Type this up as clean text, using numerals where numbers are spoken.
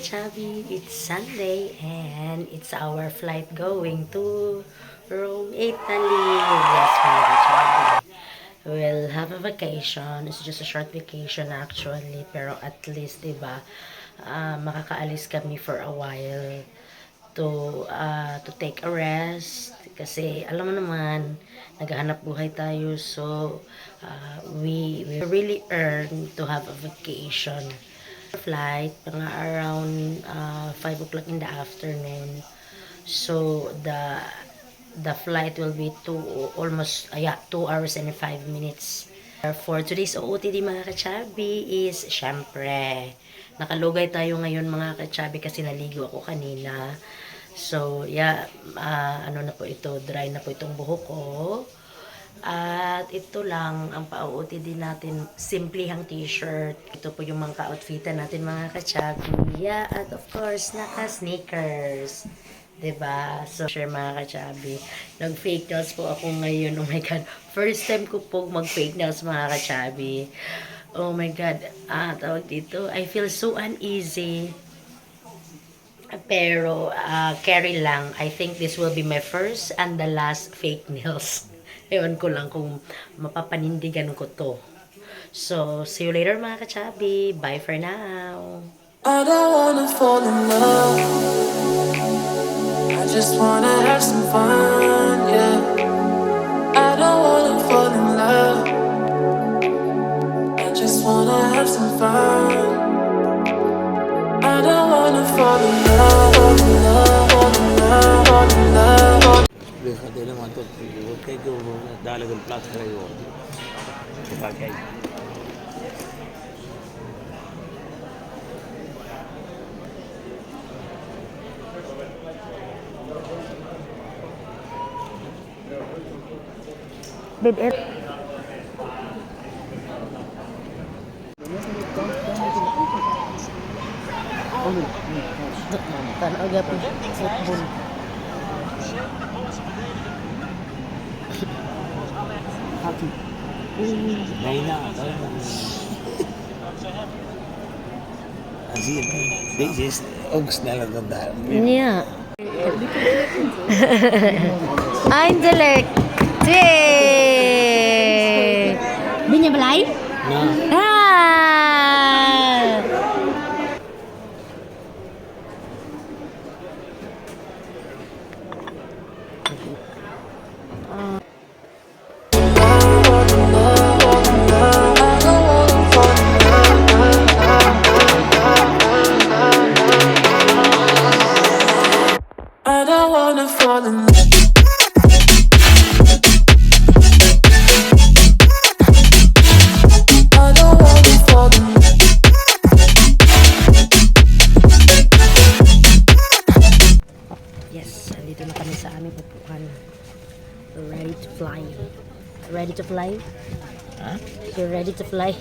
ka-chubby, it's Sunday and it's our flight going to Rome, Italy. Yes, mga ka-chubby. We'll have a vacation. It's just a short vacation actually, pero at least, diba, makakaalis kami for a while to take a rest kasi alam mo naman naghahanap buhay tayo, so we really earn to have a vacation. Flight mga around 5 o'clock in the afternoon, so the flight will be almost 2 hours and 5 minutes. For today's OOTD mga kachabi is syempre nakalugay tayo ngayon mga kachabi kasi naligo ako kanina. So yeah, ano na po ito, dry na po itong buhok ko. At ito lang ang pa-OOTD natin, simplehang t-shirt. Ito po yung mga ka-outfitan natin mga kachabi. Yeah, at of course naka-sneakers. Diba? So, share mga kachabi. Nag-fake nails po ako ngayon. Oh my God. First time ko po mag-fake nails mga kachabi. Oh my God. Tawag dito. I feel so uneasy. Pero, carry lang. I think this will be my first and the last fake nails. Ewan ko lang kung mapapanindigan ko to. So, see you later mga kachabi. Bye for now. I don't wanna fall in love. I just wanna have some fun, yeah. I don't wanna fall in love. I just wanna have some fun. I don't wanna fall in love, fall in love, fall in love, fall in love. Dele manto che dale quel plastica io. Okay. Babe, tanaw gapon football. Happy. Naina, Azir, this is Ogs na lang tanda. Yeah. Angelic. Yay! Binya balay? No. Ah! I don't wanna fall in love. I don't wanna fall in love. Yes, andito na kami sa aming upuan. Ready to fly. Ready to fly? Huh? You're ready to fly?